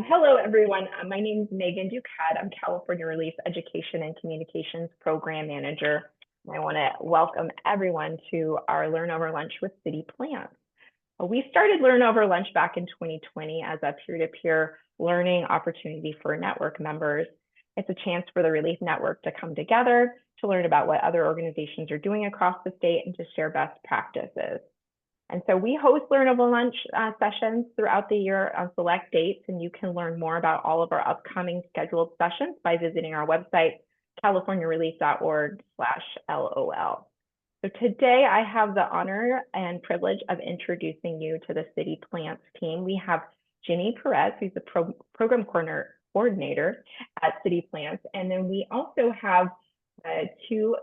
Hello, everyone. My name is Megan Ducat. I'm California Relief Education and Communications Program Manager. I want to welcome everyone to our Learn Over Lunch with City Plants. We started Learn Over Lunch back in 2020 as a peer-to-peer learning opportunity for network members. It's a chance for the Relief Network to come together to learn about what other organizations are doing across the state and to share best practices. And so we host Learn Over Lunch sessions throughout the year on select dates, and you can learn more about all of our upcoming scheduled sessions by visiting our website, californiarelief.org/LOL. So today I have the honor and privilege of introducing you to the City Plants team. We have Jimmy Perez, who's the program coordinator at City Plants. And then we also have two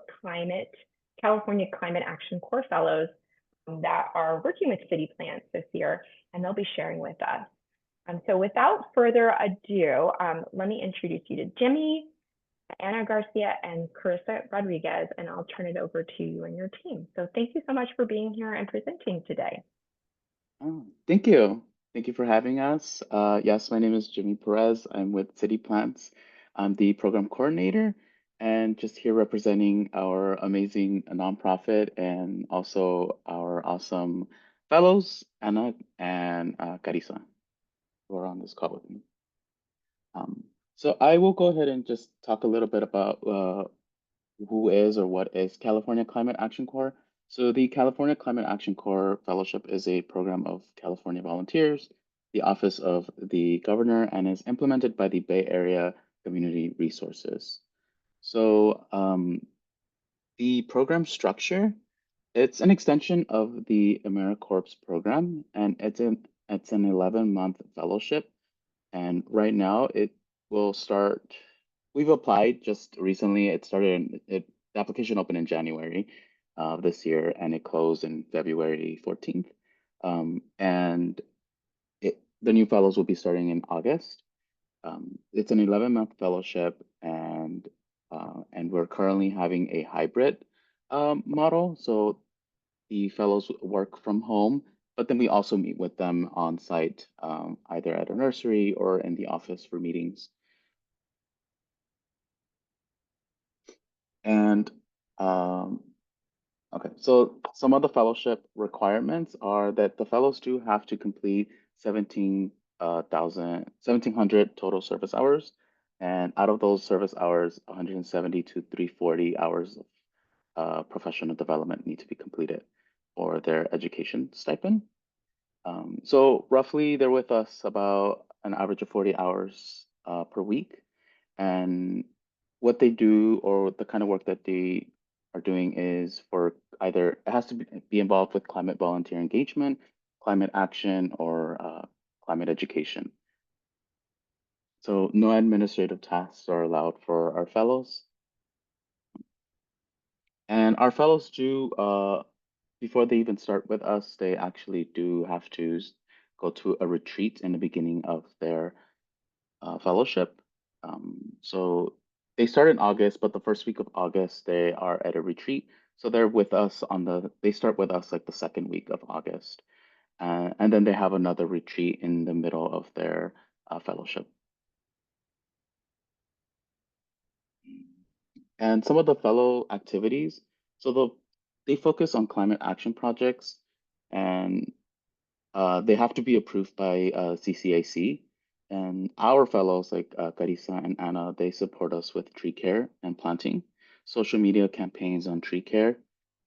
California Climate Action Corps fellows that are working with City Plants this year, and they'll be sharing with us. So without further ado, let me introduce you to Jimmy, Ana Garcia, and Karissa Rodriguez, and I'll turn it over to you and your team. So thank you so much for being here and presenting today. Oh, thank you. Thank you for having us. Yes, my name is Jimmy Perez. I'm with City Plants. I'm the program coordinator and just here representing our amazing nonprofit and also our awesome fellows, Ana and Karissa, who are on this call with me. So I will go ahead and just talk a little bit about who is or what is California Climate Action Corps. So the California Climate Action Corps Fellowship is a program of California volunteers, the Office of the Governor, and is implemented by the Bay Area Community Resources. So the program structure, it's an extension of the AmeriCorps program, and it's an 11-month fellowship. And right now it will start. We've applied just recently. The application opened in January of this year, and it closed in February 14th. And the new fellows will be starting in August. It's an 11-month fellowship, and we're currently having a hybrid model. So the fellows work from home, but then we also meet with them on site, either at a nursery or in the office for meetings. And okay, so some of the fellowship requirements are that the fellows do have to complete 1,700 total service hours. And out of those service hours, 170 to 340 hours of professional development need to be completed for their education stipend. So roughly they're with us about an average of 40 hours per week. And what they do or the kind of work that they are doing is for either it has to be involved with climate volunteer engagement, climate action, or climate education. So no administrative tasks are allowed for our fellows. And our fellows do, before they even start with us, they actually do have to go to a retreat in the beginning of their fellowship. So they start in August, but the first week of August, they are at a retreat. So they're with us they start with us like the second week of August. And then they have another retreat in the middle of their fellowship. And some of the fellow activities, so they focus on climate action projects, and they have to be approved by CCAC. And our fellows like Karissa and Ana, they support us with tree care and planting, social media campaigns on tree care,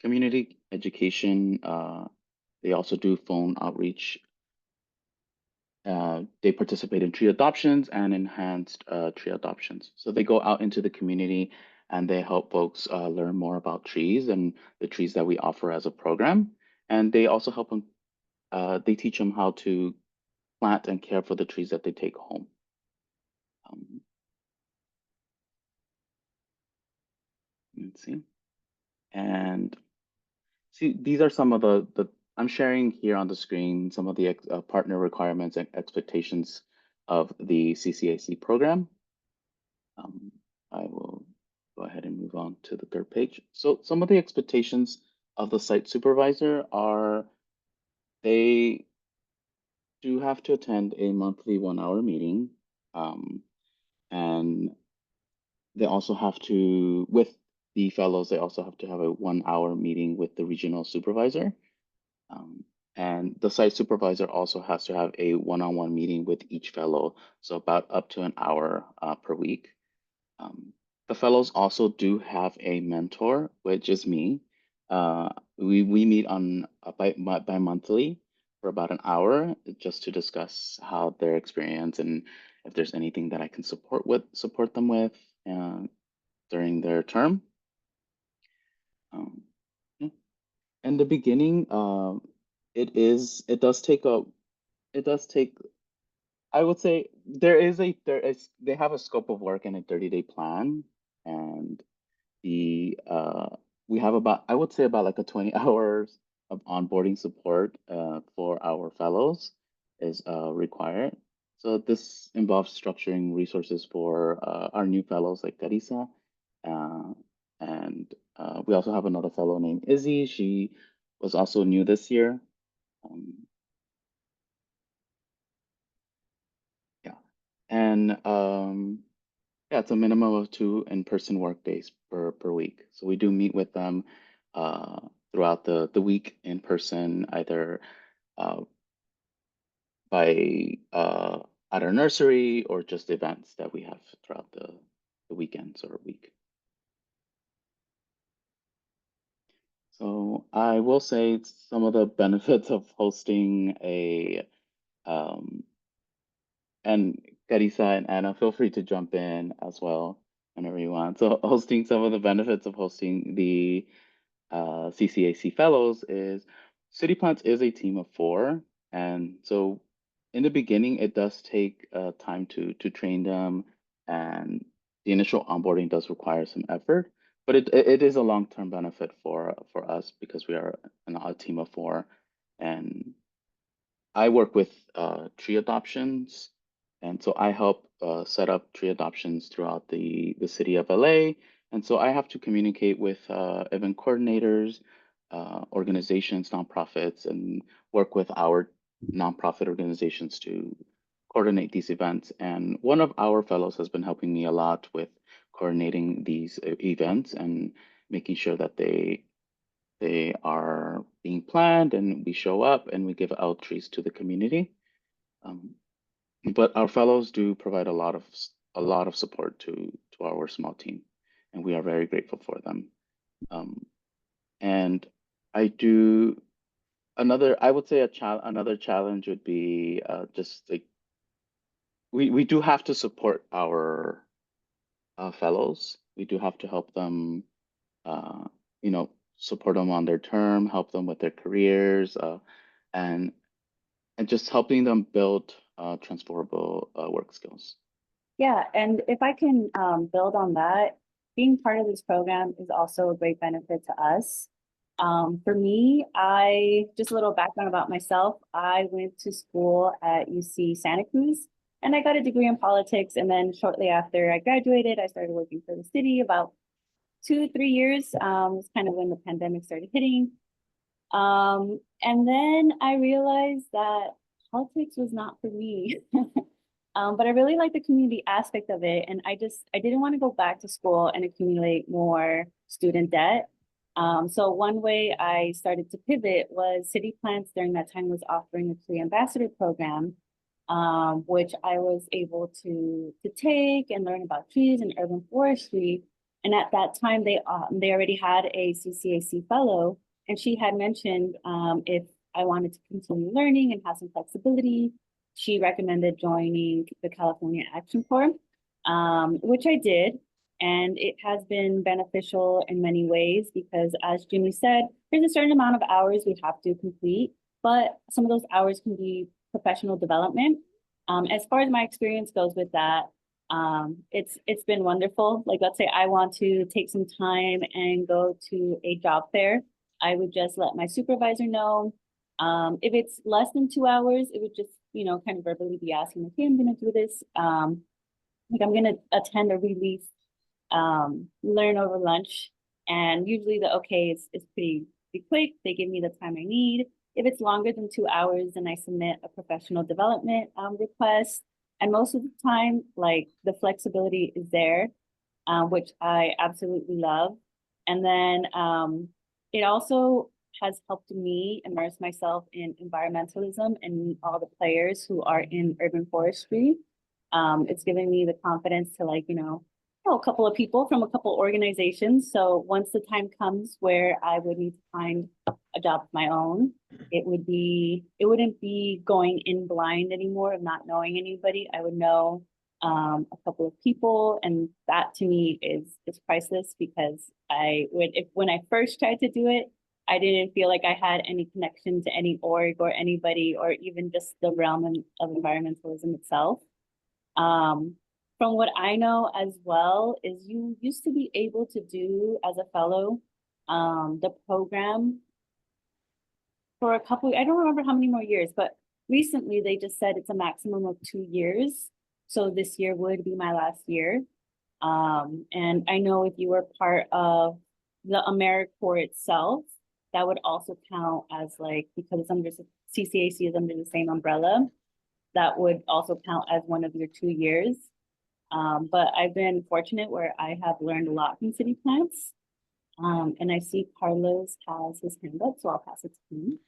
community education. They also do phone outreach. They participate in tree adoptions and enhanced tree adoptions. So they go out into the community and they help folks learn more about trees and the trees that we offer as a program. And they also help them, they teach them how to plant and care for the trees that they take home. Let's see. And see, these are some of I'm sharing here on the screen some of the partner requirements and expectations of the CCAC program. I will go ahead and move on to the third page. So some of the expectations of the site supervisor are they do have to attend a monthly 1-hour meeting And they also have to, with the fellows, they also have to have a 1 hour meeting with the regional supervisor. Um, and the site supervisor also has to have a one-on-one meeting with each fellow, so about up to an hour per week. Um, the fellows also do have a mentor, which is me. We meet on bi-monthly for about an hour just to discuss how their experience and if there's anything that I can support them with uh, during their term. Um, yeah. In the beginning, it does take I would say they have a scope of work and a 30-day plan, and the we have about I would say about like a 20 hours of onboarding support for our fellows is required. So this involves structuring resources for our new fellows like Karissa, uh, and we also have another fellow named Izzy. She was also new this year. Um, yeah, and yeah, it's a minimum of 2 in-person work days per week. So we do meet with them uh, throughout the week in person, either uh, by at our nursery or just events that we have throughout the weekends or week. So I will say some of the benefits of hosting a um, and Carissa and Anna, feel free to jump in as well whenever you want. So hosting some of the benefits of hosting the CCAC fellows is City Plants is a team of 4, and so in the beginning it does take time to train them, and the initial onboarding does require some effort, but it is a long-term benefit for us because we are a team of 4, and I work with tree adoptions, and so I help set up tree adoptions throughout the city of LA. And so I have to communicate with event coordinators, organizations, nonprofits, and work with our nonprofit organizations to coordinate these events. And one of our fellows has been helping me a lot with coordinating these events and making sure that they are being planned and we show up and we give out trees to the community. Um, but our fellows do provide a lot of support to our small team, and we are very grateful for them. Um, and I do I would say another challenge would be just like we do have to support our fellows. We do have to help them uh, support them on their term, help them with their careers, and just helping them build transferable work skills. Yeah, and if I can build on that, being part of this program is also a great benefit to us. For me, I just a little background about myself. I went to school at UC Santa Cruz and I got a degree in politics. And then shortly after I graduated, I started working for the city about 2, 3 years. It's kind of when the pandemic started hitting. And then I realized that politics was not for me. But I really like the community aspect of it. And I didn't want to go back to school and accumulate more student debt. So one way I started to pivot was City Plants during that time was offering a Tree Ambassador program, which I was able to take and learn about trees and urban forestry. And at that time, they already had a CCAC fellow, and she had mentioned if I wanted to continue learning and have some flexibility, she recommended joining the California Action Corps, which I did. And it has been beneficial in many ways because, as Jimmy said, there's a certain amount of hours we have to complete, but some of those hours can be professional development. As far as my experience goes with that, it's been wonderful. Like, let's say I want to take some time and go to a job fair. I would just let my supervisor know. If it's less than 2 hours, it would just, kind of verbally be asking, okay, I'm gonna do this. Like I'm gonna attend a release, learn over lunch. And usually the okay is pretty quick. They give me the time I need. If it's longer than 2 hours, then I submit a professional development request. And most of the time, like the flexibility is there, which I absolutely love. And then it also has helped me immerse myself in environmentalism and meet all the players who are in urban forestry. It's given me the confidence to know a couple of people from a couple organizations. So once the time comes where I would need to find a job of my own, it wouldn't be going in blind anymore of not knowing anybody. I would know a couple of people, and that to me is priceless because when I first tried to do it, I didn't feel like I had any connection to any org or anybody or even just the realm of environmentalism itself. From what I know as well is you used to be able to do as a fellow the program for a couple, I don't remember how many more years, but recently they just said it's a maximum of 2 years. So this year would be my last year. And I know if you were part of the AmeriCorps itself, that would also count as like, because it's under CCAC is under the same umbrella, that would also count as one of your 2 years. But I've been fortunate where I have learned a lot from City Plants. And I see Carlos has his hand up, so I'll pass it to him.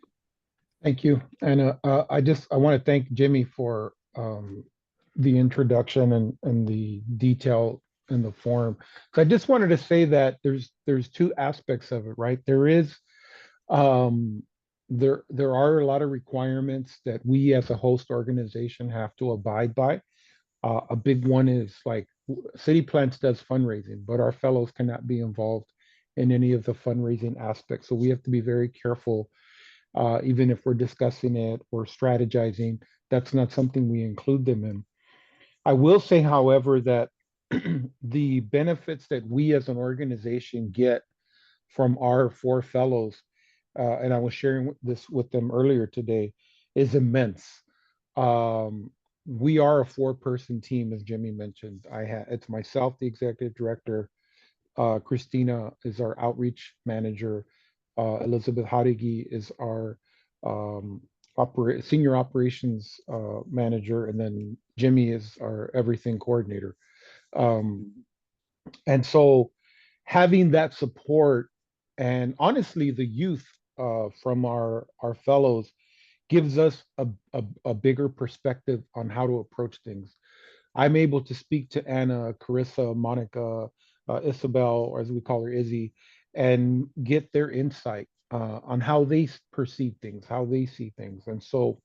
Thank you. And I want to thank Jimmy for the introduction and the detail in the form. So I just wanted to say that there's two aspects of it, right? There are a lot of requirements that we as a host organization have to abide by. A big one is like City Plants does fundraising, but our fellows cannot be involved in any of the fundraising aspects. So we have to be very careful, even if we're discussing it or strategizing, that's not something we include them in. I will say, however, that the benefits that we as an organization get from our 4 fellows, and I was sharing this with them earlier today, is immense. We are a 4-person team, as Jimmy mentioned. It's myself, the executive director. Christina is our outreach manager. Elizabeth Harigi is our senior operations manager, and then Jimmy is our everything coordinator. And so having that support and honestly the youth from our fellows gives us a bigger perspective on how to approach things. I'm able to speak to Anna, Karissa, Monica, Isabel, or as we call her, Izzy, and get their insight on how they perceive things, how they see things. And so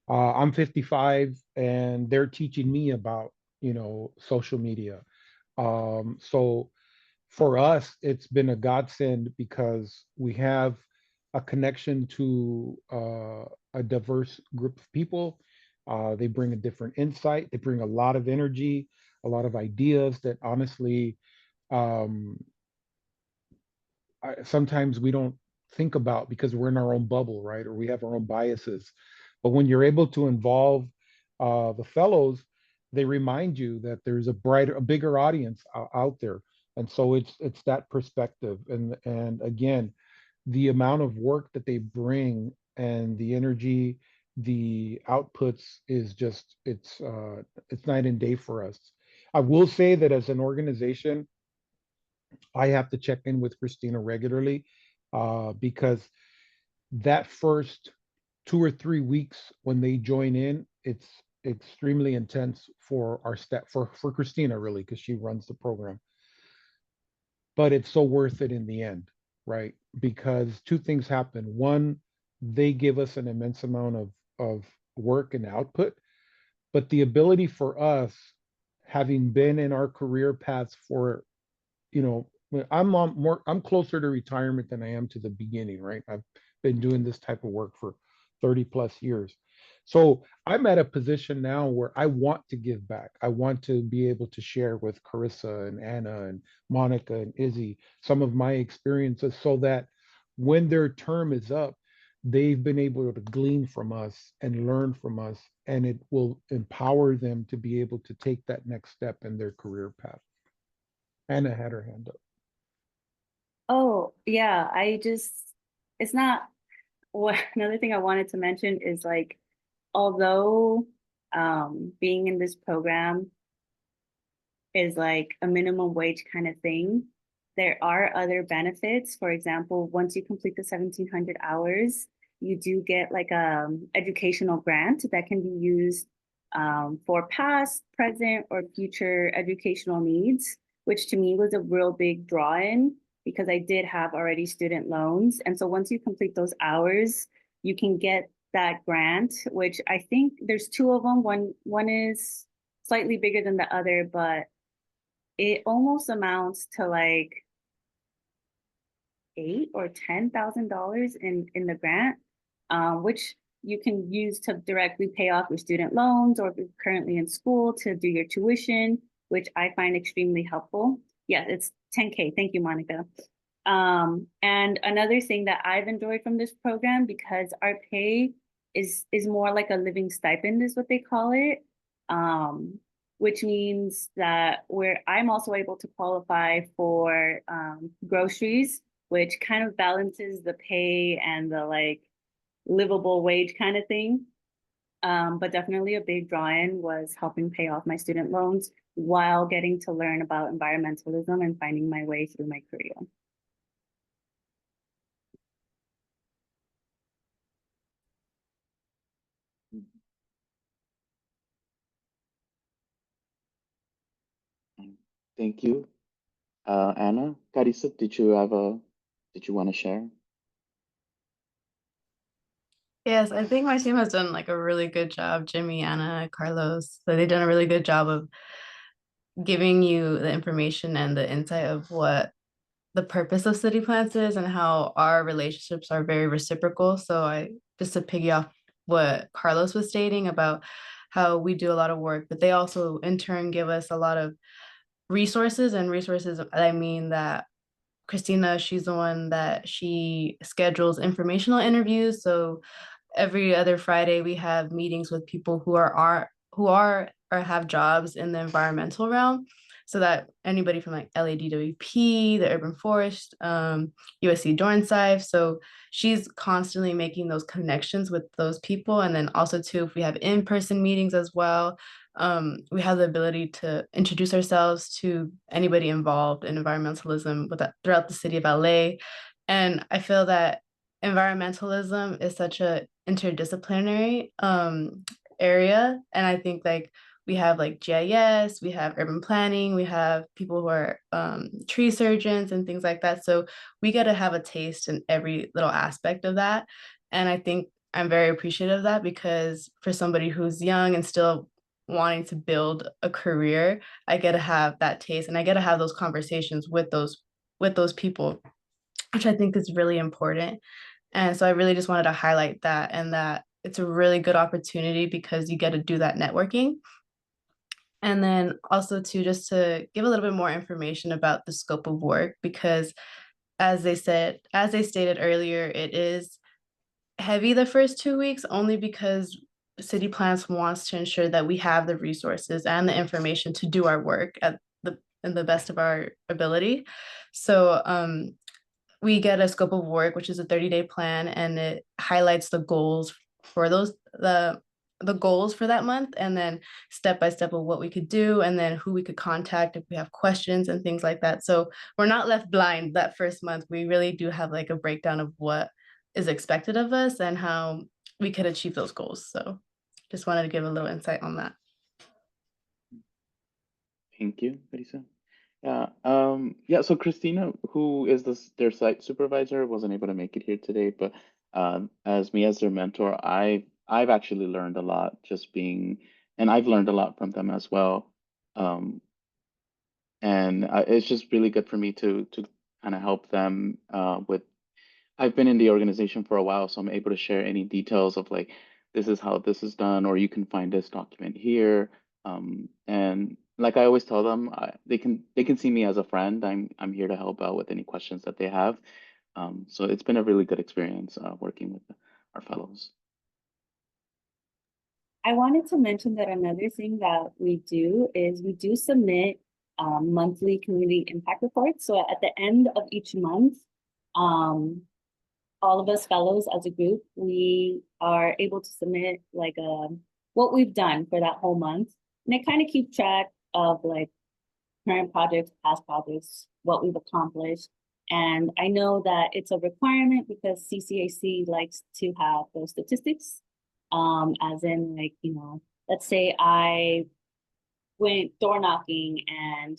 I'm 55 and they're teaching me about, social media. So for us, it's been a godsend because we have a connection to a diverse group of people. They bring a different insight. They bring a lot of energy, a lot of ideas that honestly, sometimes we don't think about because we're in our own bubble, right? Or we have our own biases. But when you're able to involve the fellows, they remind you that there's a bigger audience out there. And so it's that perspective. And again, the amount of work that they bring and the energy, the outputs is just it's night and day for us. I will say that as an organization, I have to check in with Christina regularly because that first 2 or 3 weeks when they join in, it's extremely intense for our staff, for Christina really, because she runs the program. But it's so worth it in the end, right? Because 2 things happen. One, they give us an immense amount of work and output, but the ability for us, having been in our career paths for, I'm closer to retirement than I am to the beginning, right? I've been doing this type of work for 30 plus years. So I'm at a position now where I want to give back. I want to be able to share with Karissa and Anna and Monica and Izzy some of my experiences so that when their term is up, they've been able to glean from us and learn from us, and it will empower them to be able to take that next step in their career path. Anna had her hand up. Oh, yeah, it's not, another thing I wanted to mention is like, although being in this program is like a minimum wage kind of thing. There are other benefits. For example, once you complete the 1,700 hours, you do get like a educational grant that can be used for past, present, or future educational needs, which to me was a real big draw-in because I did have already student loans. And so once you complete those hours, you can get that grant, which I think there's two of them. One is slightly bigger than the other, but it almost amounts to like $8,000 or $10,000 in the grant, which you can use to directly pay off your student loans, or if you're currently in school to do your tuition, which I find extremely helpful. Yeah, it's 10K. Thank you, Monica. And another thing that I've enjoyed from this program, because our pay is more like a living stipend, is what they call it. Which means that I'm also able to qualify for groceries, which kind of balances the pay and the like livable wage kind of thing. But definitely a big draw-in was helping pay off my student loans while getting to learn about environmentalism and finding my way through my career. Thank you. Anna, Karissa, did you want to share? Yes, I think my team has done like a really good job. Jimmy, Anna, Carlos, so they've done a really good job of giving you the information and the insight of what the purpose of City Plants is and how our relationships are very reciprocal. So just to piggy off what Carlos was stating about how we do a lot of work, but they also in turn give us a lot of resources, and resources, I mean that Christina, she's the one that she schedules informational interviews. So every other Friday we have meetings with people who are or have jobs in the environmental realm, so that anybody from like LADWP, the Urban Forest, USC Dornsife. So she's constantly making those connections with those people. And then also too, if we have in-person meetings as well, we have the ability to introduce ourselves to anybody involved in environmentalism throughout the city of LA. And I feel that environmentalism is such a interdisciplinary area. And I think like we have like GIS, we have urban planning, we have people who are tree surgeons and things like that. So we get to have a taste in every little aspect of that. And I think I'm very appreciative of that, because for somebody who's young and still wanting to build a career, I get to have that taste and I get to have those conversations with those people, which I think is really important. And so I really just wanted to highlight that, and that it's a really good opportunity because you get to do that networking. And then also just to give a little bit more information about the scope of work, because as they stated earlier, it is heavy the first 2 weeks, only because City Plants wants to ensure that we have the resources and the information to do our work in the best of our ability. So we get a scope of work, which is a 30-day plan, and it highlights the goals for the goals for that month, and then step by step of what we could do, and then who we could contact if we have questions and things like that. So we're not left blind that first month. We really do have like a breakdown of what is expected of us and how we could achieve those goals. So just wanted to give a little insight on that. Thank you, Karissa. Yeah, so Christina, who is their site supervisor, wasn't able to make it here today, but as their mentor, I've actually learned a lot and I've learned a lot from them as well. And it's just really good for me to kind of help them with. I've been in the organization for a while, so I'm able to share any details of like, this is how this is done, or you can find this document here. And like I always tell them, they can see me as a friend. I'm here to help out with any questions that they have. So it's been a really good experience working with our fellows. I wanted to mention that another thing that we do is we do submit monthly community impact reports. So at the end of each month, all of us fellows as a group, we are able to submit like what we've done for that whole month. And I kind of keep track of like current projects, past projects, what we've accomplished. And I know that it's a requirement because CCAC likes to have those statistics. As in like, you know, let's say I went door knocking and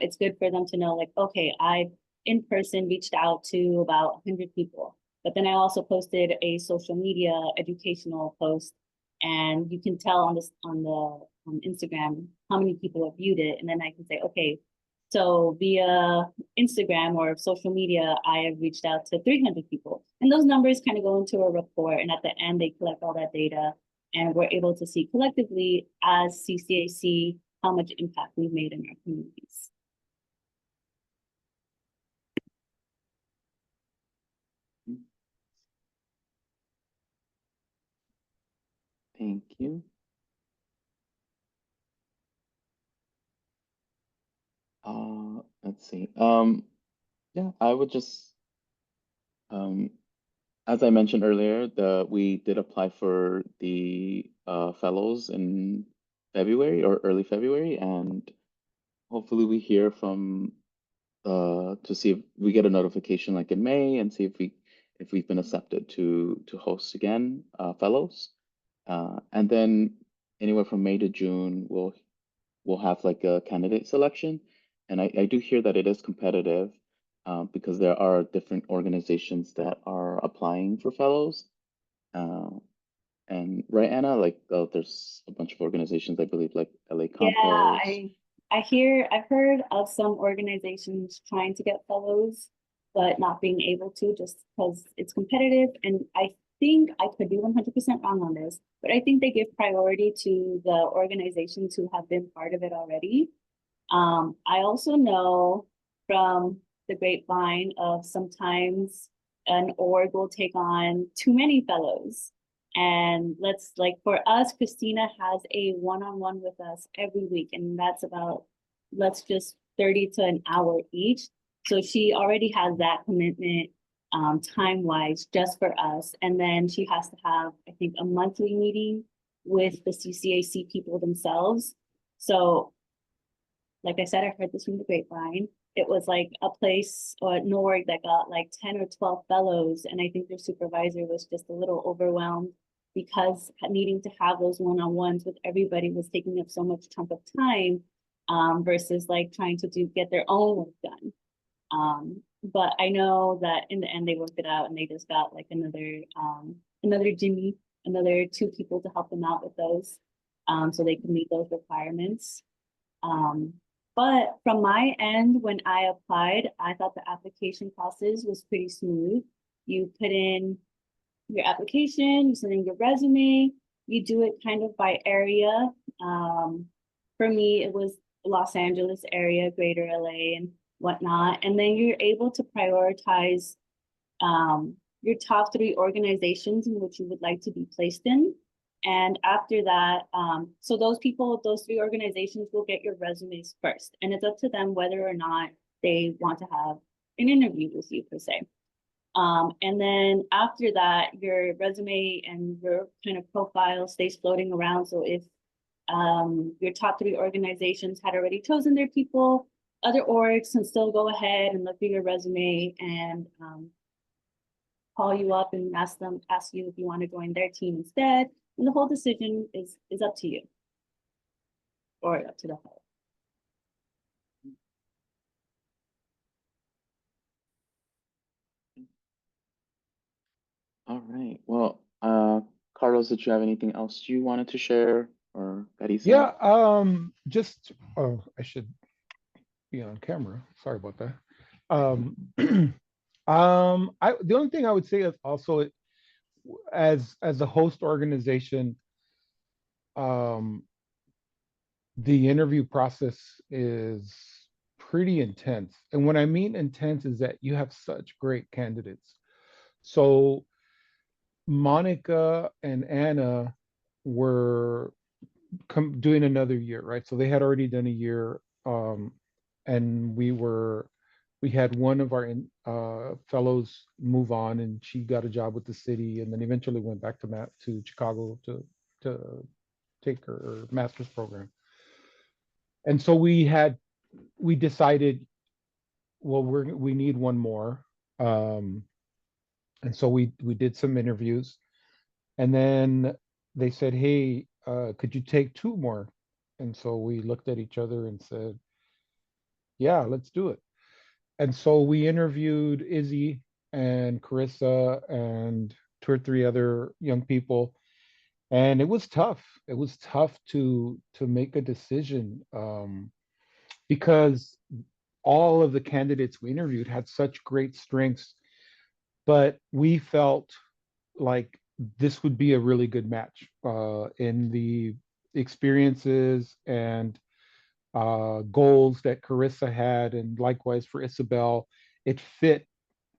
it's good for them to know like, okay, I in person reached out to about 100 people. But then I also posted a social media educational post, and you can tell on this on Instagram how many people have viewed it, and then I can say, okay, so via Instagram or social media, I have reached out to 300 people, and those numbers kind of go into a report, and at the end they collect all that data, and we're able to see collectively as CCAC how much impact we've made in our communities. Thank you. Let's see. Yeah, I would just, as I mentioned earlier, we did apply for the fellows in February or early February, and hopefully we hear from to see if we get a notification like in May and see if we've been accepted to host again fellows, and then anywhere from May to June we'll have like a candidate selection, and I do hear that it is competitive because there are different organizations that are applying for fellows, uh, and right, Anna, like there's a bunch of organizations I believe like LA Yeah, Compost. I've heard of some organizations trying to get fellows, but not being able to just because it's competitive. And I think I could be 100% wrong on this, but I think they give priority to the organizations who have been part of it already. I also know from the grapevine of sometimes an org will take on too many fellows. And let's like for us, Christina has a one-on-one with us every week, and that's about let's just 30 to an hour each. So she already has that commitment time-wise just for us. And then she has to have, I think, a monthly meeting with the CCAC people themselves. So like I said, I heard this from the grapevine. It was like a place or an org that got like 10 or 12 fellows. And I think their supervisor was just a little overwhelmed because needing to have those one-on-ones with everybody was taking up so much chunk of time versus like trying to get their own work done. But I know that in the end they worked it out and they just got like another Jimmy, another 2 people to help them out with those so they could meet those requirements. But from my end, when I applied, I thought the application process was pretty smooth. You put in your application, you send in your resume, you do it kind of by area. For me, it was Los Angeles area, greater LA and whatnot. And then you're able to prioritize your top 3 organizations in which you would like to be placed in. And after that, so those 3 organizations will get your resumes first. And it's up to them whether or not they want to have an interview with you per se. And then after that, your resume and your kind of profile stays floating around. So if your top 3 organizations had already chosen their people, other orgs can still go ahead and look at your resume and call you up and ask you if you want to join their team instead. And the whole decision is up to you or up to the whole. All right. Well, Carlos, did you have anything else you wanted to share, or Karissa? Yeah, just I should be on camera. Sorry about that. The only thing I would say is also as a host organization, the interview process is pretty intense. And when I mean intense is that you have such great candidates. So Monica and Anna were doing another year, right? So they had already done a year, and we had one of our fellows move on, and she got a job with the city, and then eventually went back to Chicago to take her master's program. And so we decided, well, we need one more. And so we did some interviews, and then they said, hey, could you take two more? And so we looked at each other and said, yeah, let's do it. And so we interviewed Izzy and Karissa and two or three other young people, and it was tough. It was tough to make a decision, because all of the candidates we interviewed had such great strengths, but we felt like this would be a really good match in the experiences and goals that Karissa had, and likewise for Isabel. It fit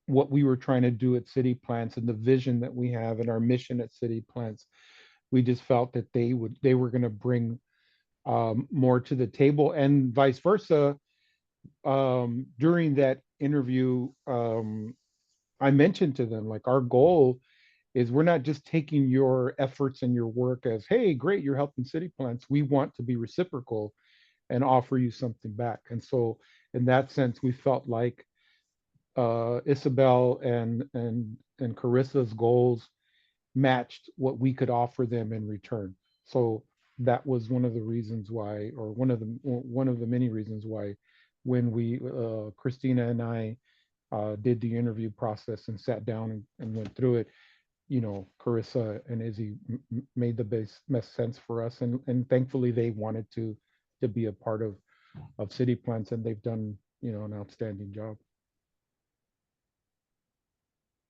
what we were trying to do at City Plants and the vision that we have and our mission at City Plants. We just felt that they were going to bring more to the table, and vice versa. During that interview, I mentioned to them, like, our goal is we're not just taking your efforts and your work as, hey, great, you're helping City Plants. We want to be reciprocal and offer you something back. And so in that sense, we felt like Isabel and Carissa's goals matched what we could offer them in return. So that was one of the reasons why, or one of the many reasons why, when we Christina and I did the interview process and sat down and went through it, Karissa and Izzy made the best sense for us, and thankfully they wanted to be a part of City Plants, and they've done an outstanding job.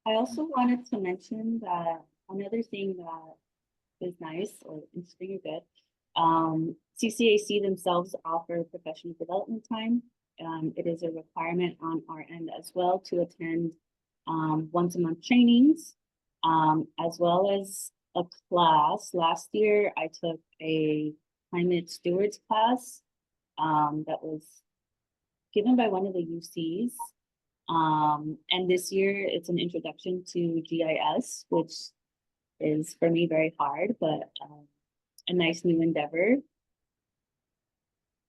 I also wanted to mention that another thing that is nice or interesting or good, CCAC themselves offer professional development time. It is a requirement on our end as well to attend once-a-month trainings, as well as a class. Last year, I took a climate stewards class that was given by one of the UCs. And this year, it's an introduction to GIS, which is for me very hard, but a nice new endeavor.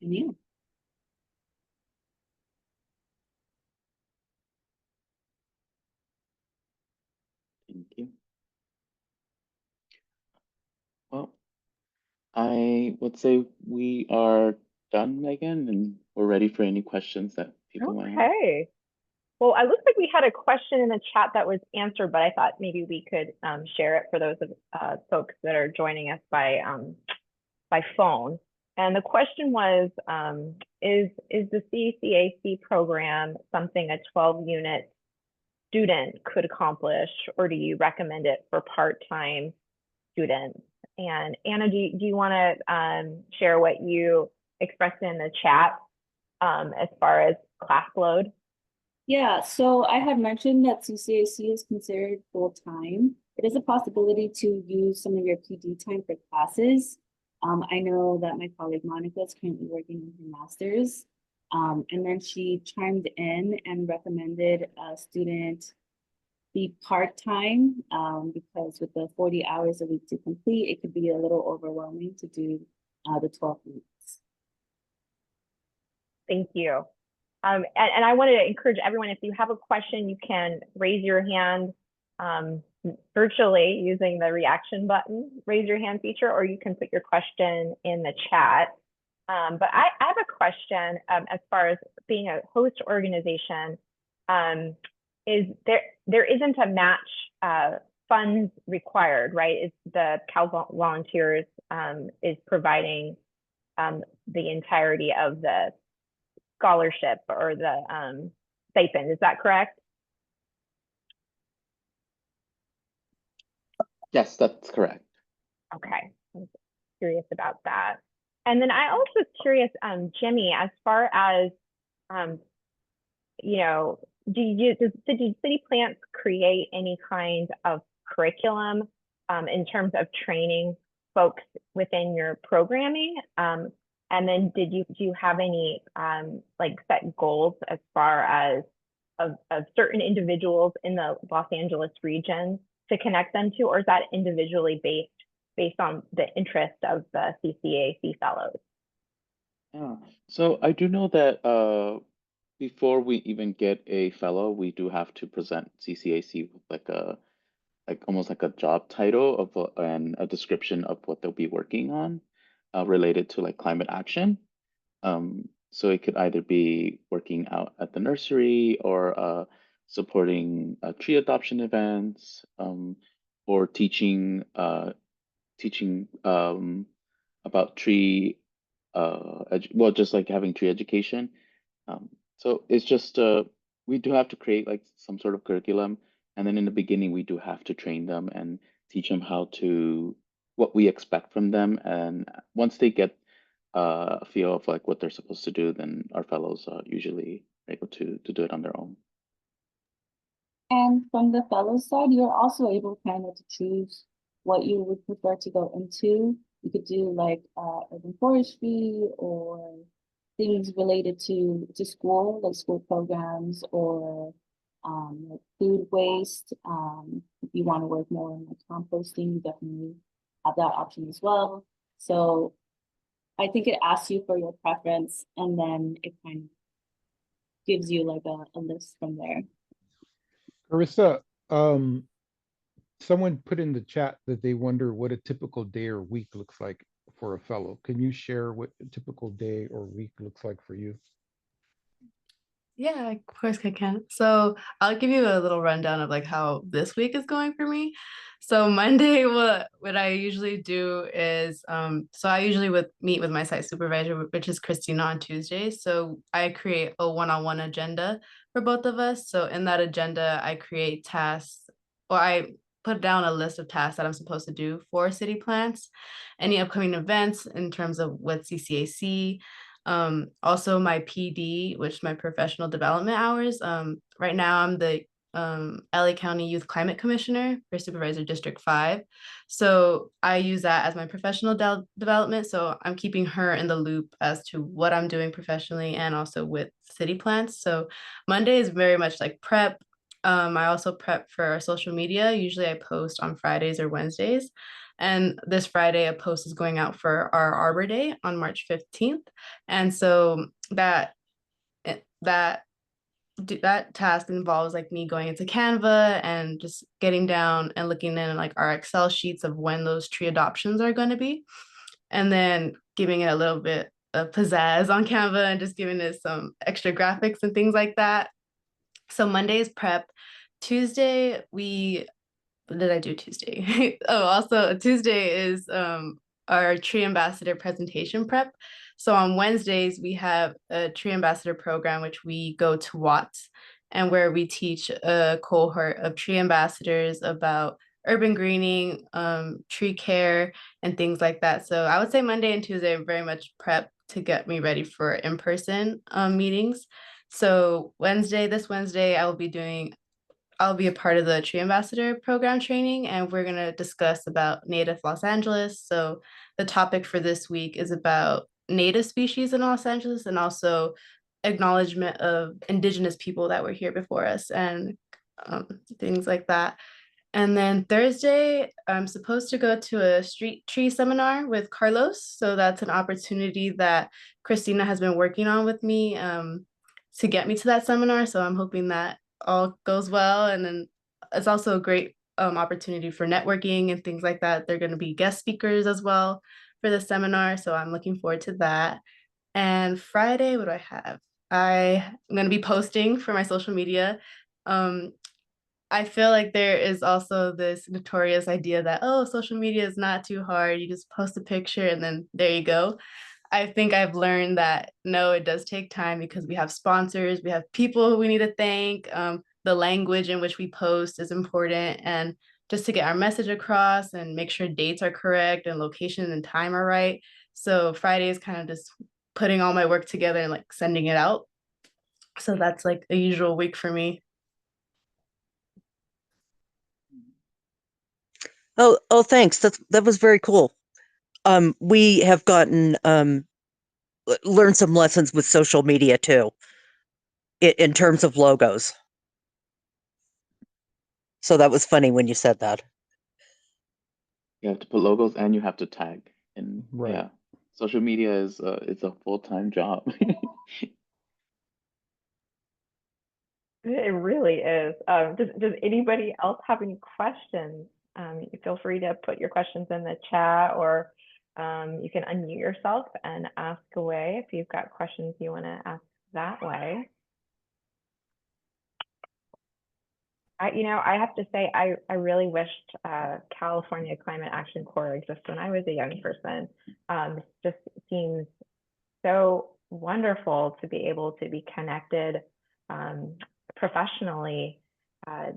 And yeah. Thank you. Well, I would say we are done, Megan, and we're ready for any questions that people might have. Okay. Well, it looks like we had a question in the chat that was answered, but I thought maybe we could share it for those of folks that are joining us by phone. And the question was, is the CCAC program something a 12-unit student could accomplish, or do you recommend it for part-time students? And Anna, do you want to share what you expressed in the chat as far as class load? Yeah, so I had mentioned that CCAC is considered full-time. It is a possibility to use some of your PD time for classes. I know that my colleague Monica is currently working on her master's. And then she chimed in and recommended a student be part-time because with the 40 hours a week to complete, it could be a little overwhelming to do the 12 weeks. Thank you. And I wanted to encourage everyone, if you have a question, you can raise your hand virtually using the reaction button, raise your hand feature, or you can put your question in the chat. But I have a question as far as being a host organization. Is there isn't a match funds required, right? It's the Cal Volunteers is providing the entirety of the scholarship or the stipend. Is that correct? Yes, that's correct. Okay, I'm curious about that. And then I also was curious, Jimmy, as far as does City Plants create any kind of curriculum in terms of training folks within your programming? And then do you have any like set goals as far as of certain individuals in the Los Angeles region to connect them to, or is that individually based based on the interest of the CCAC fellows. Yeah. So I do know that before we even get a fellow, we do have to present CCAC with like almost like a job title of and a description of what they'll be working on related to like climate action. So it could either be working out at the nursery or supporting tree adoption events, or teaching about tree well, just like having tree education. So it's just we do have to create like some sort of curriculum, and then in the beginning we do have to train them and teach them how to what we expect from them, and once they get a feel of like what they're supposed to do, then our fellows usually are able to do it on their own. And from the fellow side, you're also able kind of to choose what you would prefer to go into. You could do like urban forestry or things related to school, like school programs or like food waste. If you want to work more in like composting, you definitely have that option as well. So I think it asks you for your preference and then it kind of gives you like a list from there. Karissa, someone put in the chat that they wonder what a typical day or week looks like for a fellow. Can you share what a typical day or week looks like for you? Yeah, of course I can. So I'll give you a little rundown of like how this week is going for me. So Monday, what I usually do is so I usually would meet with my site supervisor, which is Christina, on Tuesdays. So I create a one-on-one agenda for both of us. So in that agenda, I create tasks, or I put down a list of tasks that I'm supposed to do for City Plants, any upcoming events in terms of with CCAC. Also my PD, which is my professional development hours. Right now I'm the LA County Youth Climate Commissioner for Supervisor District 5. So I use that as my professional development. So I'm keeping her in the loop as to what I'm doing professionally and also with City Plants. So Monday is very much like prep. I also prep for our social media. Usually I post on Fridays or Wednesdays. And this Friday, a post is going out for our Arbor Day on March 15th. And so that task involves like me going into Canva and just getting down and looking in like our Excel sheets of when those tree adoptions are going to be, and then giving it a little bit of pizzazz on Canva and just giving it some extra graphics and things like that. So Monday is prep. Tuesday, what did I do Tuesday? Oh, also Tuesday is our tree ambassador presentation prep. So on Wednesdays, we have a tree ambassador program, which we go to Watts, and where we teach a cohort of tree ambassadors about urban greening, tree care, and things like that. So I would say Monday and Tuesday are very much prep to get me ready for in-person meetings. So this Wednesday, I'll be a part of the Tree Ambassador program training, and we're going to discuss about Native Los Angeles. So the topic for this week is about Native species in Los Angeles and also acknowledgement of Indigenous people that were here before us and things like that. And then Thursday, I'm supposed to go to a street tree seminar with Carlos. So that's an opportunity that Christina has been working on with me to get me to that seminar. So I'm hoping that all goes well. And then it's also a great opportunity for networking and things like that. They're going to be guest speakers as well for the seminar. So I'm looking forward to that. And Friday, what do I have? I'm going to be posting for my social media. I feel like there is also this notorious idea that, oh, social media is not too hard. You just post a picture and then there you go. I think I've learned that no, it does take time because we have sponsors, we have people who we need to thank. The language in which we post is important, and just to get our message across and make sure dates are correct and location and time are right. So Friday is kind of just putting all my work together and like sending it out. So that's like a usual week for me. Oh, thanks. That was very cool. We have gotten learned some lessons with social media too, in terms of logos. So that was funny when you said that. You have to put logos and you have to tag. And Right. yeah, social media is it's a full-time job. It really is. Does anybody else have any questions? You feel free to put your questions in the chat, or you can unmute yourself and ask away if you've got questions you want to ask that way. I have to say, I really wished California Climate Action Corps existed when I was a young person. It just seems so wonderful to be able to be connected professionally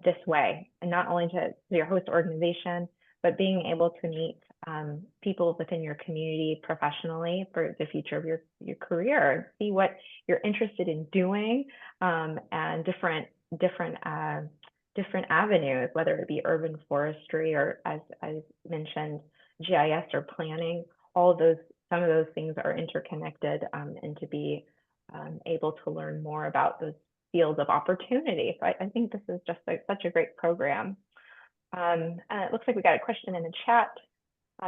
this way, and not only to your host organization, but being able to meet people within your community professionally for the future of your career, see what you're interested in doing, and different avenues, whether it be urban forestry or, as mentioned, GIS or planning. All of those, some of those things are interconnected, and to be able to learn more about those fields of opportunity. So I think this is just such a great program. And it looks like we got a question in the chat.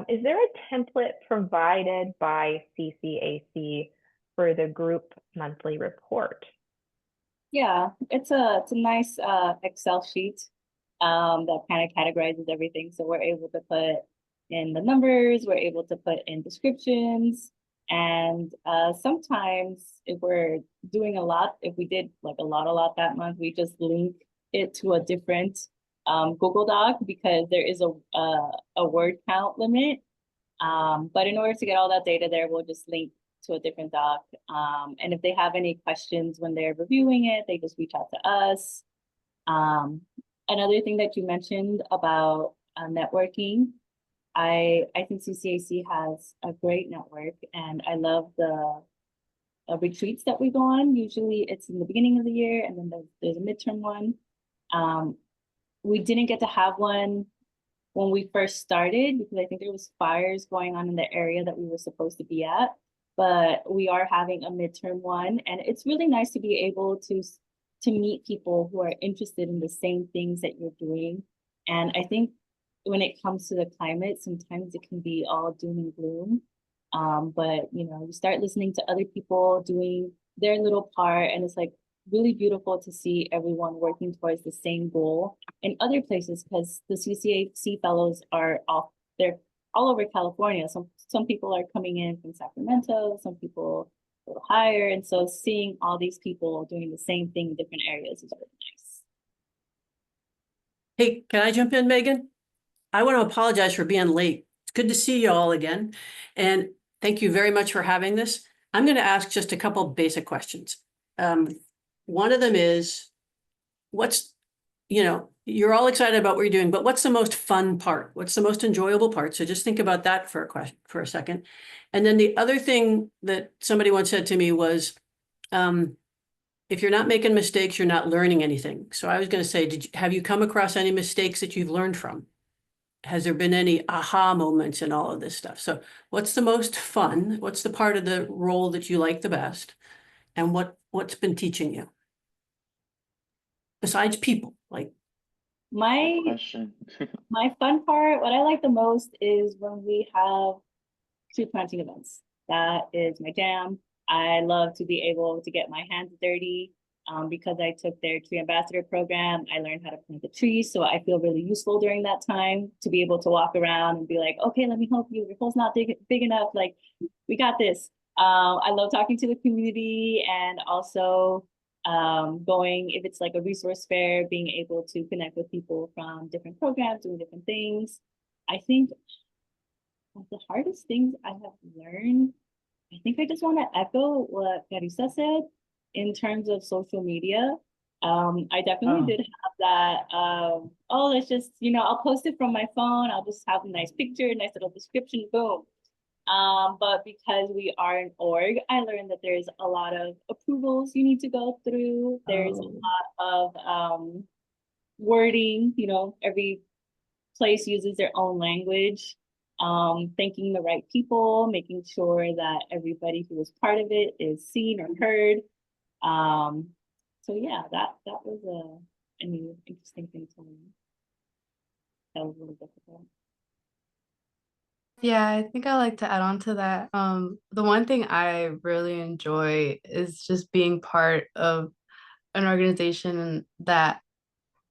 Is there a template provided by CCAC for the group monthly report? Yeah, it's a nice Excel sheet that kind of categorizes everything. So we're able to put in the numbers, we're able to put in descriptions, and sometimes if we're doing a lot, if we did like a lot that month, we just link it to a different Google Doc, because there is a word count limit. But in order to get all that data there, we'll just link to a different doc. And if they have any questions when they're reviewing it, they just reach out to us. Another thing that you mentioned about networking, I think CCAC has a great network, and I love the retreats that we go on. Usually it's in the beginning of the year, and then there's a midterm one. We didn't get to have one when we first started, because I think there was fires going on in the area that we were supposed to be at, but we are having a midterm one, and it's really nice to be able to meet people who are interested in the same things that you're doing. And I think when it comes to the climate, sometimes it can be all doom and gloom. But you start listening to other people doing their little part, and it's like really beautiful to see everyone working towards the same goal in other places, because the CCAC fellows are they're all over California. Some people are coming in from Sacramento, some people a little higher, and so seeing all these people doing the same thing in different areas is really nice. Hey, can I jump in, Megan? I want to apologize for being late. It's good to see you all again, and thank you very much for having this. I'm going to ask just a couple basic questions. One of them is, you're all excited about what you're doing, but what's the most fun part? What's the most enjoyable part? So just think about that for a second. And then the other thing that somebody once said to me was, if you're not making mistakes, you're not learning anything. So I was going to say, have you come across any mistakes that you've learned from? Has there been any aha moments in all of this stuff? So what's the most fun? What's the part of the role that you like the best? And what's been teaching you? Besides people, like My Question. my fun part, what I like the most is when we have tree planting events. That is my jam. I love to be able to get my hands dirty. Because I took their tree ambassador program, I learned how to plant the trees. So I feel really useful during that time to be able to walk around and be like, okay, let me help you. Your hole's not big enough. Like, we got this. I love talking to the community, and also going, if it's like a resource fair, being able to connect with people from different programs, doing different things. I think the hardest things I have learned, I think I just want to echo what Karissa said in terms of social media. I definitely did have that, oh, let's just, I'll post it from my phone. I'll just have a nice picture, nice little description, boom. But because we are an org, I learned that there's a lot of approvals you need to go through. There's a lot of wording, every place uses their own language. Thanking the right people, making sure that everybody who was part of it is seen or heard. So yeah, that was an interesting thing to learn. That was really difficult. Yeah, I think I like to add on to that. The one thing I really enjoy is just being part of an organization that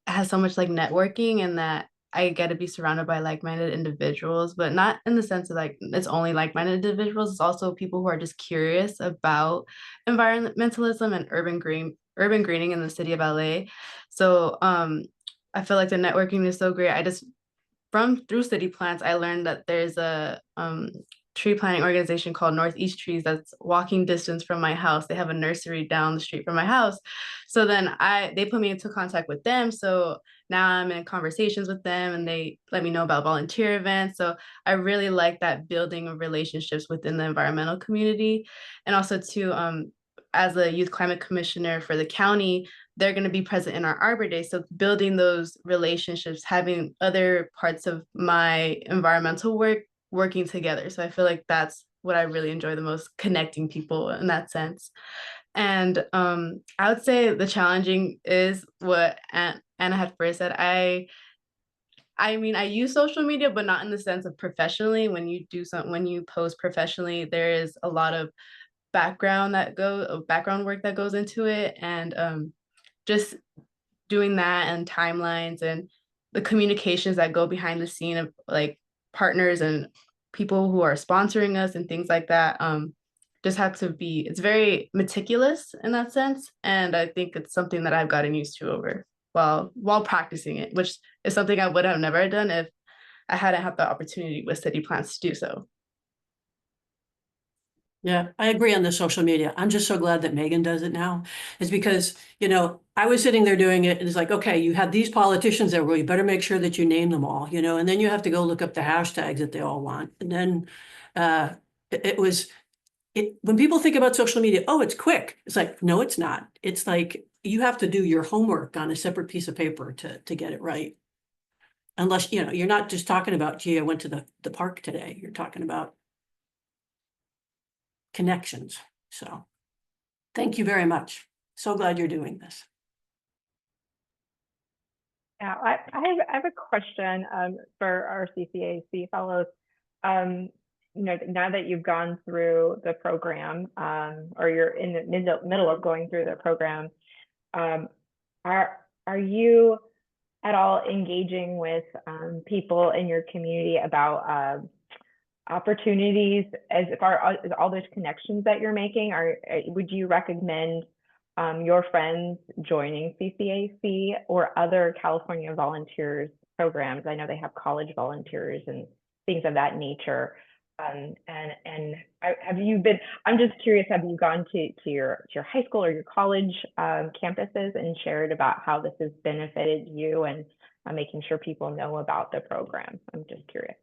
has so much like networking and that I get to be surrounded by like-minded individuals, but not in the sense of like it's only like-minded individuals. It's also people who are just curious about environmentalism and urban greening in the city of LA. So I feel like the networking is so great. I just from through City Plants, I learned that there's a tree planting organization called Northeast Trees that's walking distance from my house. They have a nursery down the street from my house. So then they put me into contact with them. So now I'm in conversations with them and they let me know about volunteer events. So I really like that building of relationships within the environmental community. And also too, as a youth climate commissioner for the county, they're going to be present in our Arbor Day. So building those relationships, having other parts of my environmental work working together. So I feel like that's what I really enjoy the most, connecting people in that sense. And I would say the challenging is what Anna had first said. I mean, I use social media, but not in the sense of professionally. When you post professionally, there is a lot of background work that goes into it, and just doing that and timelines and the communications that go behind the scene of like partners and people who are sponsoring us and things like that just have to be, it's very meticulous in that sense, and I think it's something that I've gotten used to over while practicing it, which is something I would have never done if I hadn't had the opportunity with City Plants to do so. Yeah, I agree on the social media. I'm just so glad that Megan does it now. It's because, I was sitting there doing it and it's like, okay, you have these politicians there, well, you better make sure that you name them all, and then you have to go look up the hashtags that they all want. And then when people think about social media, oh, it's quick. It's like, no, it's not. It's like you have to do your homework on a separate piece of paper to get it right. Unless, you're not just talking about, gee, I went to the park today. You're talking about connections. So thank you very much. So glad you're doing this. Yeah, I have a question for our CCAC fellows. Now that you've gone through the program, or you're in the middle of going through the program, are you at all engaging with people in your community about opportunities as far as all those connections that you're making? Would you recommend your friends joining CCAC or other California volunteers programs? I know they have college volunteers and things of that nature. I'm just curious, have you gone to your high school or your college campuses and shared about how this has benefited you and making sure people know about the program? I'm just curious.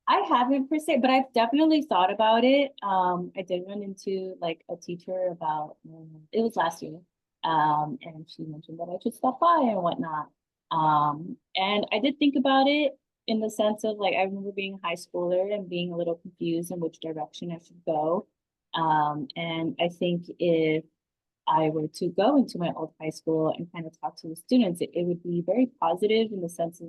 I haven't per se, but I've definitely thought about it. I did run into like a teacher about, it was last year. And she mentioned that I should stop by and whatnot. And I did think about it in the sense of like, I remember being a high schooler and being a little confused in which direction I should go. And I think if I were to go into my old high school and kind of talk to the students, it would be very positive in the sense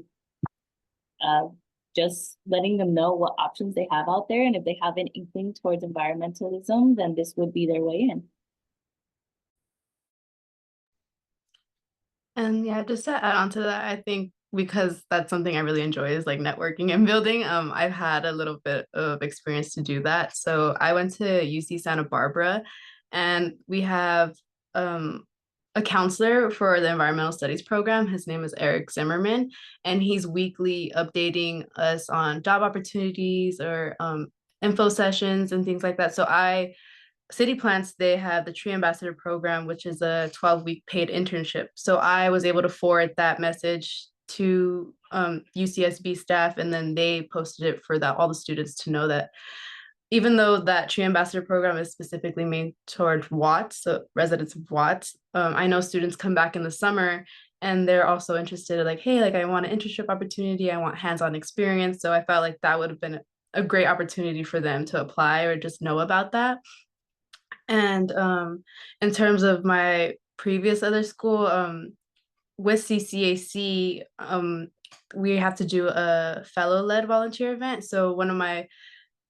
of just letting them know what options they have out there. And if they have an inkling towards environmentalism, then this would be their way in. And yeah, just to add on to that, I think because that's something I really enjoy is like networking and building. I've had a little bit of experience to do that. So I went to UC Santa Barbara, and we have a counselor for the environmental studies program. His name is Eric Zimmerman, and he's weekly updating us on job opportunities or info sessions and things like that. So City Plants, they have the Tree Ambassador Program, which is a 12-week paid internship. So I was able to forward that message to UCSB staff, and then they posted it for all the students to know that even though that Tree Ambassador Program is specifically made toward Watts, so residents of Watts, I know students come back in the summer and they're also interested in like, hey, like I want an internship opportunity, I want hands-on experience. So I felt like that would have been a great opportunity for them to apply or just know about that. And in terms of my previous other school, with CCAC, we have to do a fellow-led volunteer event. So one of my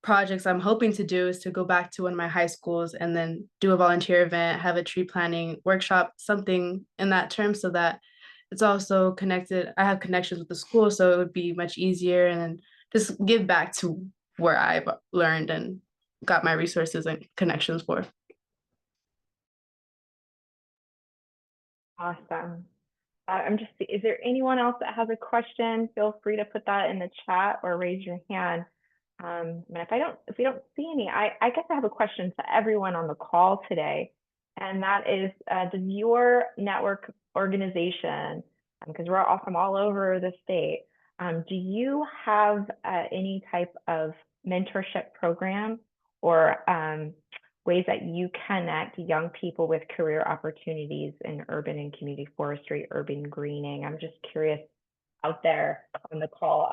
projects I'm hoping to do is to go back to one of my high schools and then do a volunteer event, have a tree planting workshop, something in that term, so that it's also connected. I have connections with the school, so it would be much easier, and then just give back to where I've learned and got my resources and connections for. Awesome. Is there anyone else that has a question? Feel free to put that in the chat or raise your hand. And if we don't see any, I guess I have a question to everyone on the call today. And that is, does your network organization, because we're all from all over the state, do you have any type of mentorship program or ways that you connect young people with career opportunities in urban and community forestry, urban greening? I'm just curious out there on the call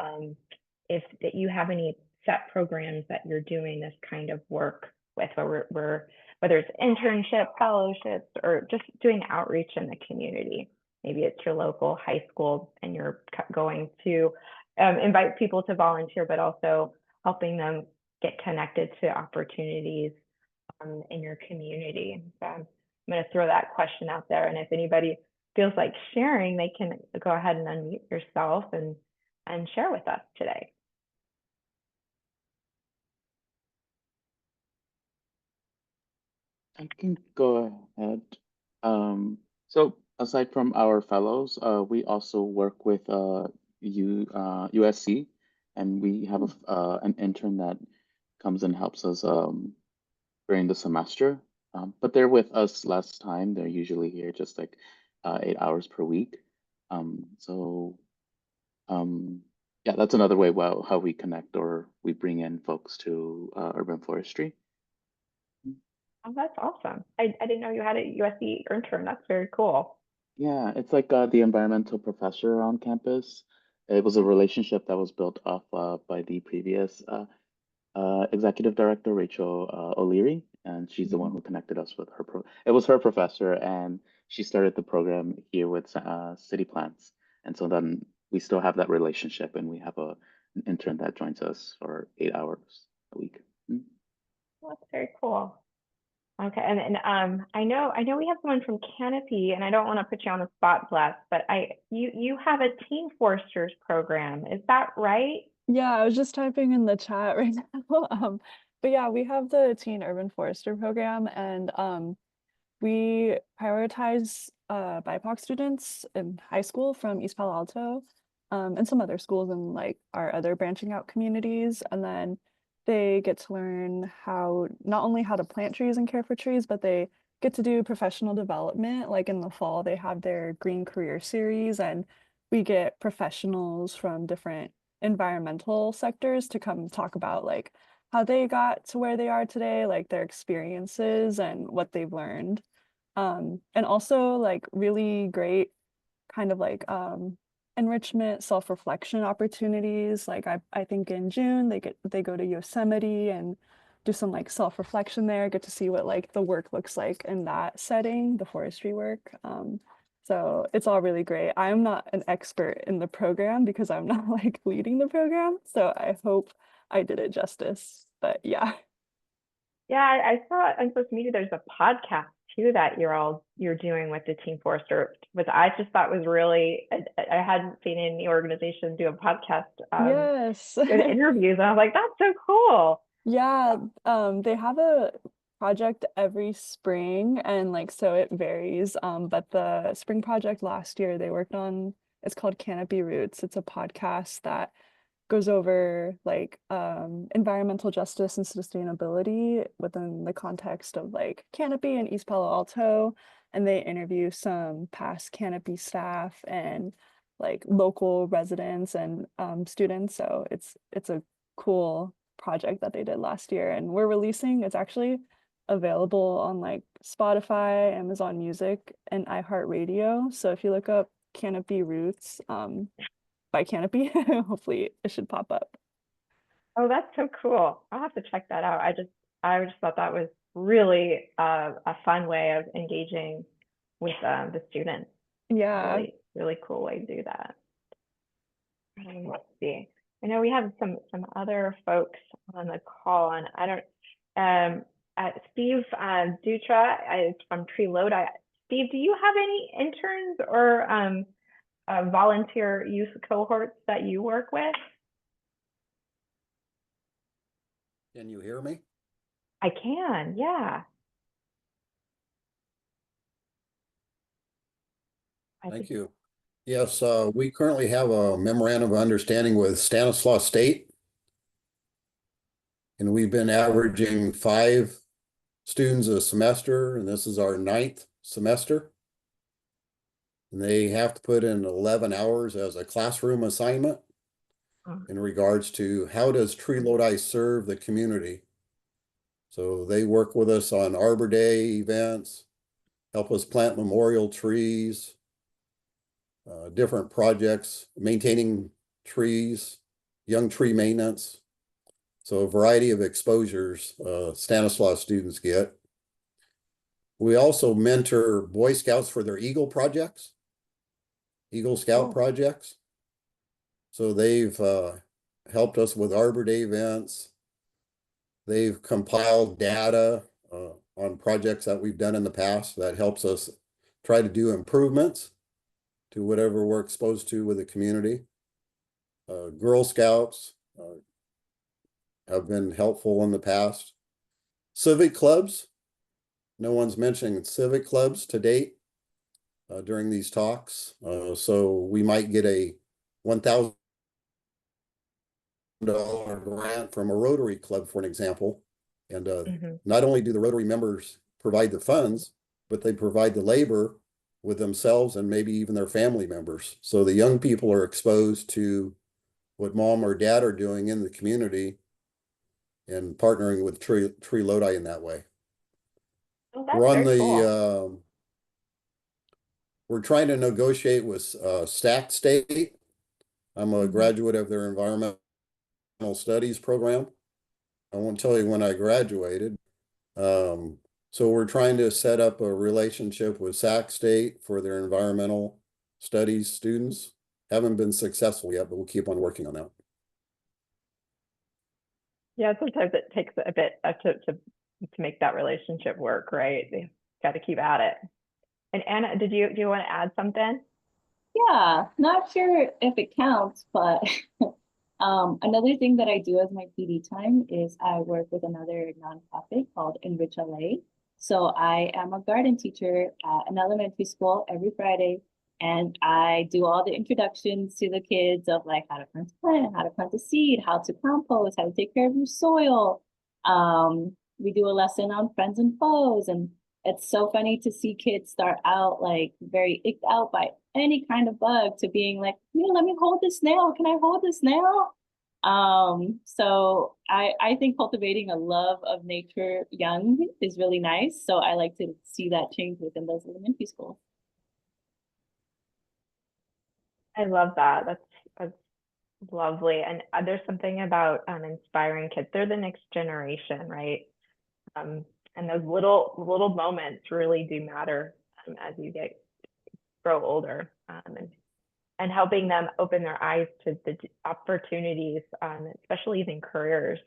if that you have any set programs that you're doing this kind of work with, whether it's internship, fellowships, or just doing outreach in the community. Maybe it's your local high school and you're going to invite people to volunteer, but also helping them get connected to opportunities in your community. So I'm going to throw that question out there. And if anybody feels like sharing, they can go ahead and unmute yourself and share with us today. I can go ahead. So aside from our fellows, we also work with USC, and we have an intern that comes and helps us during the semester. But they're with us less time. They're usually here just like 8 hours per week. Yeah, that's another way how we connect or we bring in folks to urban forestry. Oh, that's awesome. I didn't know you had a USC intern. That's very cool. Yeah, it's like the environmental professor on campus. It was a relationship that was built up by the previous executive director, Rachel O'Leary, and she's the one who connected us with her It was her professor, and she started the program here with City Plants. And so then we still have that relationship, and we have an intern that joins us for 8 hours a week. Well, that's very cool. Okay, and I know we have someone from Canopy, and I don't want to put you on the spot, Bless, but you have a Teen Foresters program. Is that right? Yeah, I was just typing in the chat right now. But yeah, we have the Teen Urban Forester program, and we prioritize BIPOC students in high school from East Palo Alto, and some other schools in like our other branching out communities. And then they get to learn not only how to plant trees and care for trees, but they get to do professional development. Like in the fall, they have their Green Career Series, and we get professionals from different environmental sectors to come talk about like how they got to where they are today, like their experiences and what they've learned. And also like really great kind of like enrichment, self-reflection opportunities. Like I think in June they go to Yosemite and do some like self-reflection there, get to see what like the work looks like in that setting, the forestry work. So it's all really great. I'm not an expert in the program because I'm not like leading the program. So I hope I did it justice. But yeah. Yeah, I saw on social media there's a podcast too that you're doing with the Teen Forester, which I just thought was really, I hadn't seen any organization do a podcast Yes. with interviews, and I was like, that's so cool. Yeah, they have a project every spring, and like so it varies. But the spring project last year they worked on, it's called Canopy Roots. It's a podcast that goes over like environmental justice and sustainability within the context of like Canopy and East Palo Alto, and they interview some past Canopy staff and like local residents and students. So it's a cool project that they did last year, and it's actually available on like Spotify, Amazon Music, and iHeartRadio. So if you look up Canopy Roots by Canopy, hopefully it should pop up. Oh, that's so cool. I'll have to check that out. I just thought that was really a fun way of engaging with the students. Yeah. Really, really cool way to do that. Let's see. I know we have some other folks on the call, and I don't. Steve Dutra is from Tree Lodi. Steve, do you have any interns or volunteer youth cohorts that you work with? Can you hear me? I can, yeah. Thank you. Yes, we currently have a memorandum of understanding with Stanislaus State. And we've been averaging 5 students a semester, and this is our 9th semester. And they have to put in 11 hours as a classroom assignment in regards to how does Tree Lodi serve the community. So they work with us on Arbor Day events, help us plant memorial trees, different projects, maintaining trees, young tree maintenance. So a variety of exposures Stanislaus students get. We also mentor Boy Scouts for their Eagle projects, Eagle Scout projects. So they've helped us with Arbor Day events. They've compiled data on projects that we've done in the past that helps us try to do improvements to whatever we're exposed to with the community. Girl Scouts have been helpful in the past. Civic clubs, no one's mentioning civic clubs to date during these talks. So we might get a $1,000 grant from a Rotary Club, for an example. And not only do the Rotary members provide the funds, but they provide the labor with themselves and maybe even their family members. So the young people are exposed to what mom or dad are doing in the community and partnering with Tree Lodi in that way. Oh, We're on very the, cool. we're trying to negotiate with Stack State. I'm a graduate of their environmental studies program. I won't tell you when I graduated. So we're trying to set up a relationship with Sac State for their environmental studies students. Haven't been successful yet, but we'll keep on working on that. Yeah, sometimes it takes a bit to make that relationship work, right? You got to keep at it. And Anna, do you want to add something? Yeah, not sure if it counts, but another thing that I do as my PD time is I work with another nonprofit called Enrich LA. So I am a garden teacher at an elementary school every Friday, and I do all the introductions to the kids of like how to plant a plant, how to plant a seed, how to compost, how to take care of your soil. We do a lesson on friends and foes, and it's so funny to see kids start out like very icked out by any kind of bug to being like, yeah, let me hold this nail. Can I hold this nail? So I think cultivating a love of nature young is really nice. So I like to see that change within those elementary schools. I love that. That's lovely. And there's something about inspiring kids. They're the next generation, right? And those little moments really do matter as you grow older, and helping them open their eyes to the opportunities, especially even careers.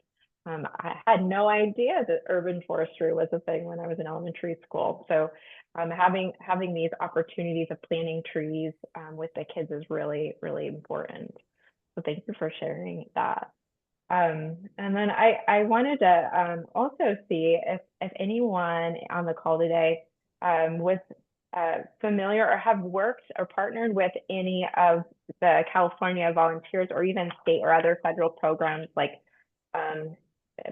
I had no idea that urban forestry was a thing when I was in elementary school. So having these opportunities of planting trees with the kids is really, really important. So thank you for sharing that. And then I wanted to also see if anyone on the call today was familiar or have worked or partnered with any of the California volunteers or even state or other federal programs, like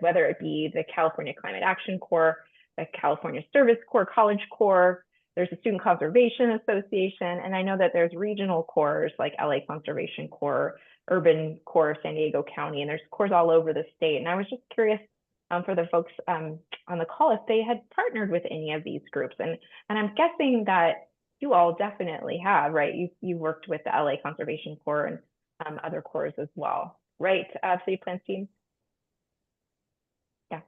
whether it be the California Climate Action Corps, the California Service Corps, College Corps. There's a Student Conservation Association, and I know that there's regional corps like LA Conservation Corps, Urban Corps, San Diego County, and there's corps all over the state. And I was just curious for the folks on the call if they had partnered with any of these groups. And I'm guessing that you all definitely have, right? You worked with the LA Conservation Corps and other corps as well, right? City Plants team? Yeah.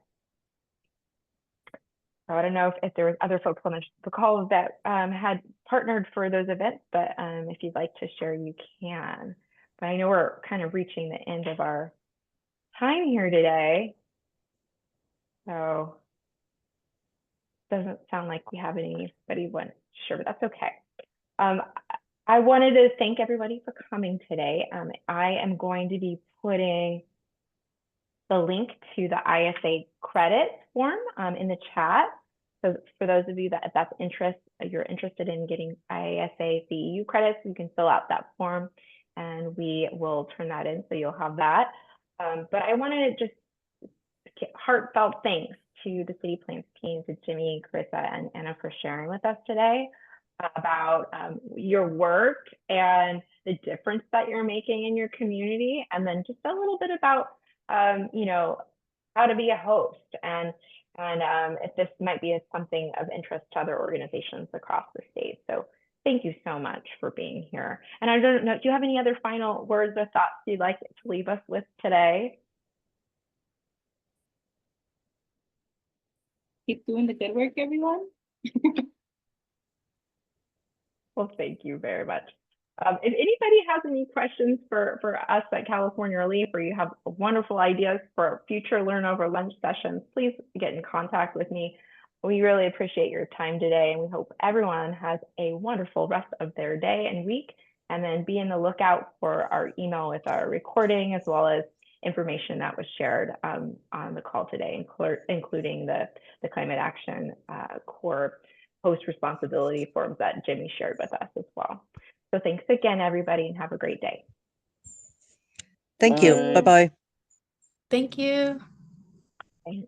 So I don't know if there was other folks on the call that had partnered for those events, but if you'd like to share, you can. But I know we're kind of reaching the end of our time here today. So doesn't sound like we have anybody went sure, but that's okay. I wanted to thank everybody for coming today. I am going to be putting the link to the ISA credit form in the chat. So for those of you that if that's you're interested in getting ISA CEU credits, you can fill out that form and we will turn that in so you'll have that. But I wanted to just heartfelt thanks to the City Plants team, to Jimmy, Karissa, and Anna for sharing with us today about your work and the difference that you're making in your community, and then just a little bit about you know, how to be a host and if this might be something of interest to other organizations across the state. So thank you so much for being here. And I don't know, do you have any other final words or thoughts you'd like to leave us with today? Keep doing the good work, everyone. Well, thank you very much. If anybody has any questions for us at California Relief, or you have wonderful ideas for future Learn Over Lunch sessions, please get in contact with me. We really appreciate your time today, and we hope everyone has a wonderful rest of their day and week. And then be in the lookout for our email with our recording, as well as information that was shared on the call today, including the Climate Action Corps host responsibility forms that Jimmy shared with us as well. So thanks again, everybody, and have a great day. Thank you. Bye. Bye-bye. Thank you. Thanks.